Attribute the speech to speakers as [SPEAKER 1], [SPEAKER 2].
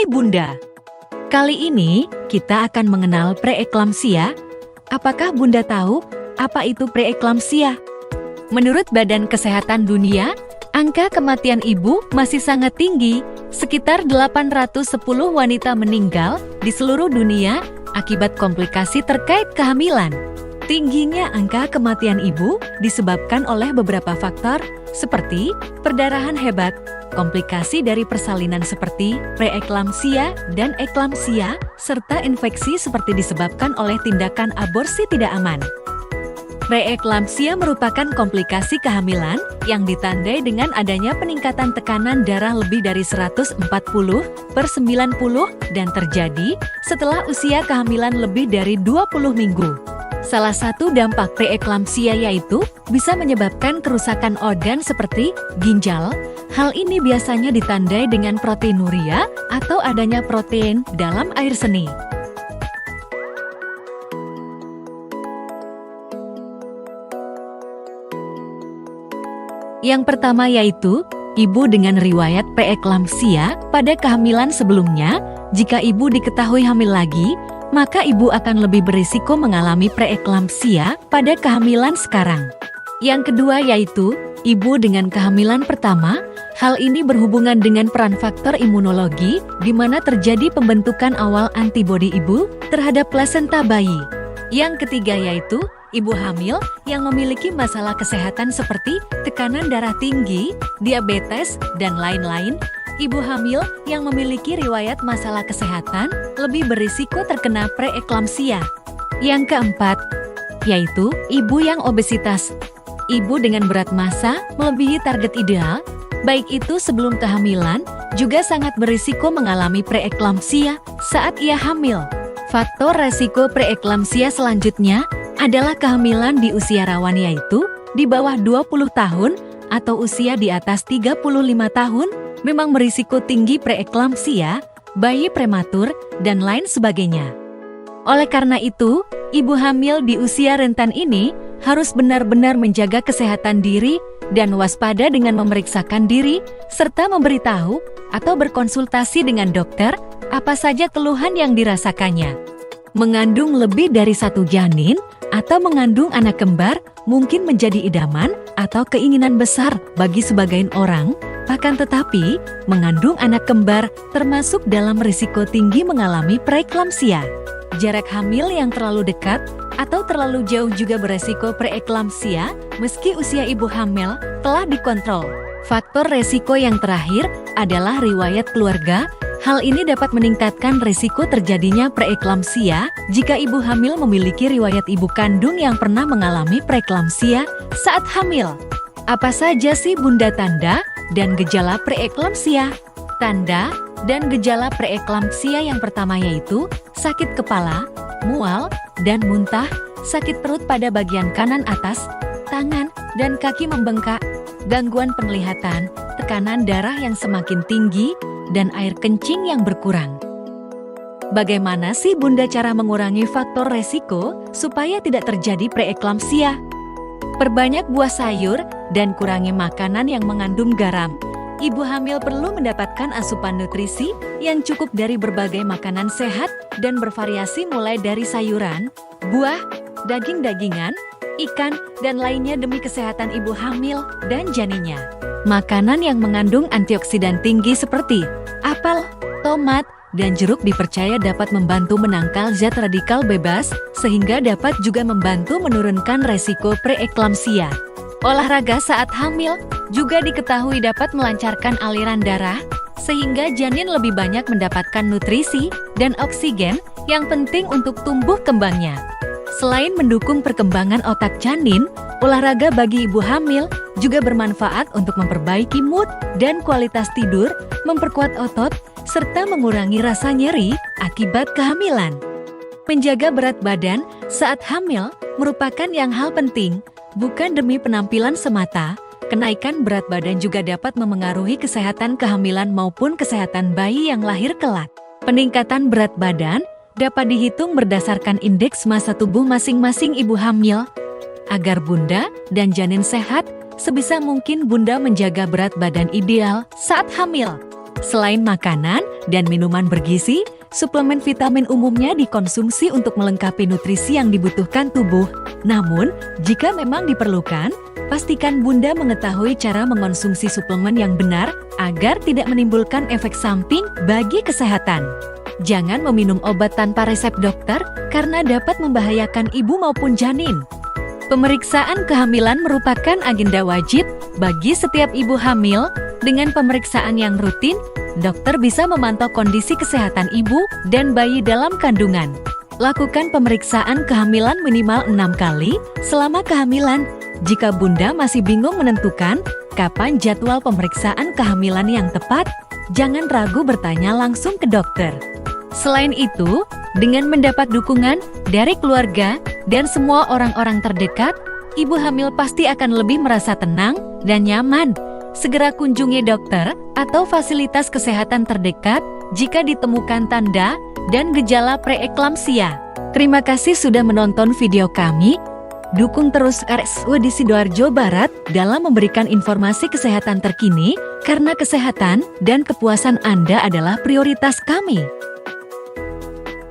[SPEAKER 1] Hai Bunda, kali ini kita akan mengenal preeklamsia. Apakah Bunda tahu apa itu preeklamsia? Menurut Badan Kesehatan Dunia, angka kematian ibu masih sangat tinggi. Sekitar 810 wanita meninggal di seluruh dunia akibat komplikasi terkait kehamilan. Tingginya angka kematian ibu disebabkan oleh beberapa faktor seperti perdarahan hebat, komplikasi dari persalinan seperti preeklamsia dan eklamsia, serta infeksi seperti disebabkan oleh tindakan aborsi tidak aman. Preeklamsia merupakan komplikasi kehamilan yang ditandai dengan adanya peningkatan tekanan darah lebih dari 140/90 dan terjadi setelah usia kehamilan lebih dari 20 minggu. Salah satu dampak preeklamsia yaitu bisa menyebabkan kerusakan organ seperti ginjal. Hal ini biasanya ditandai dengan proteinuria atau adanya protein dalam air seni. Yang pertama yaitu, ibu dengan riwayat preeklamsia pada kehamilan sebelumnya. Jika ibu diketahui hamil lagi, maka ibu akan lebih berisiko mengalami preeklamsia pada kehamilan sekarang. Yang kedua yaitu, ibu dengan kehamilan pertama. Hal ini berhubungan dengan peran faktor imunologi, di mana terjadi pembentukan awal antibodi ibu terhadap plasenta bayi. Yang ketiga yaitu, ibu hamil yang memiliki masalah kesehatan seperti tekanan darah tinggi, diabetes, dan lain-lain. Ibu hamil yang memiliki riwayat masalah kesehatan lebih berisiko terkena preeklamsia. Yang keempat, yaitu ibu yang obesitas. Ibu dengan berat massa melebihi target ideal, baik itu sebelum kehamilan, juga sangat berisiko mengalami preeklamsia saat ia hamil. Faktor resiko preeklamsia selanjutnya adalah kehamilan di usia rawan yaitu di bawah 20 tahun atau usia di atas 35 tahun memang berisiko tinggi preeklamsia, bayi prematur, dan lain sebagainya. Oleh karena itu, ibu hamil di usia rentan ini harus benar-benar menjaga kesehatan diri dan waspada dengan memeriksakan diri serta memberitahu atau berkonsultasi dengan dokter apa saja keluhan yang dirasakannya. Mengandung lebih dari satu janin atau mengandung anak kembar mungkin menjadi idaman atau keinginan besar bagi sebagian orang, akan tetapi mengandung anak kembar termasuk dalam risiko tinggi mengalami preeklamsia. Jarak hamil yang terlalu dekat atau terlalu jauh juga beresiko preeklamsia meski usia ibu hamil telah dikontrol. Faktor resiko yang terakhir adalah riwayat keluarga. Hal ini dapat meningkatkan risiko terjadinya preeklamsia jika ibu hamil memiliki riwayat ibu kandung yang pernah mengalami preeklamsia saat hamil. Apa saja sih Bunda tanda dan gejala preeklamsia? Tanda dan gejala preeklamsia yang pertama yaitu sakit kepala, mual, dan muntah, sakit perut pada bagian kanan atas, tangan, dan kaki membengkak, gangguan penglihatan, tekanan darah yang semakin tinggi, dan air kencing yang berkurang. Bagaimana sih Bunda cara mengurangi faktor resiko supaya tidak terjadi preeklamsia? Perbanyak buah sayur dan kurangi makanan yang mengandung garam. Ibu hamil perlu mendapatkan asupan nutrisi yang cukup dari berbagai makanan sehat dan bervariasi mulai dari sayuran, buah, daging-dagingan, ikan, dan lainnya demi kesehatan ibu hamil dan janinnya. Makanan yang mengandung antioksidan tinggi seperti apel, tomat, dan jeruk dipercaya dapat membantu menangkal zat radikal bebas, sehingga dapat juga membantu menurunkan resiko preeklamsia. Olahraga saat hamil juga diketahui dapat melancarkan aliran darah, sehingga janin lebih banyak mendapatkan nutrisi dan oksigen yang penting untuk tumbuh kembangnya. Selain mendukung perkembangan otak janin, olahraga bagi ibu hamil juga bermanfaat untuk memperbaiki mood dan kualitas tidur, memperkuat otot, serta mengurangi rasa nyeri akibat kehamilan. Menjaga berat badan saat hamil merupakan yang hal penting, bukan demi penampilan semata. Kenaikan berat badan juga dapat memengaruhi kesehatan kehamilan maupun kesehatan bayi yang lahir kelak. Peningkatan berat badan dapat dihitung berdasarkan indeks massa tubuh masing-masing ibu hamil. Agar Bunda dan janin sehat, sebisa mungkin Bunda menjaga berat badan ideal saat hamil. Selain makanan dan minuman bergizi, suplemen vitamin umumnya dikonsumsi untuk melengkapi nutrisi yang dibutuhkan tubuh. Namun, jika memang diperlukan, pastikan Bunda mengetahui cara mengonsumsi suplemen yang benar agar tidak menimbulkan efek samping bagi kesehatan. Jangan meminum obat tanpa resep dokter karena dapat membahayakan ibu maupun janin. Pemeriksaan kehamilan merupakan agenda wajib bagi setiap ibu hamil. Dengan pemeriksaan yang rutin, dokter bisa memantau kondisi kesehatan ibu dan bayi dalam kandungan. Lakukan pemeriksaan kehamilan minimal 6 kali selama kehamilan. Jika Bunda masih bingung menentukan kapan jadwal pemeriksaan kehamilan yang tepat, jangan ragu bertanya langsung ke dokter. Selain itu, dengan mendapat dukungan dari keluarga dan semua orang-orang terdekat, ibu hamil pasti akan lebih merasa tenang dan nyaman. Segera kunjungi dokter atau fasilitas kesehatan terdekat jika ditemukan tanda dan gejala preeklamsia. Terima kasih sudah menonton video kami. Dukung terus RSUD Sidoarjo Barat dalam memberikan informasi kesehatan terkini, karena kesehatan dan kepuasan Anda adalah prioritas kami.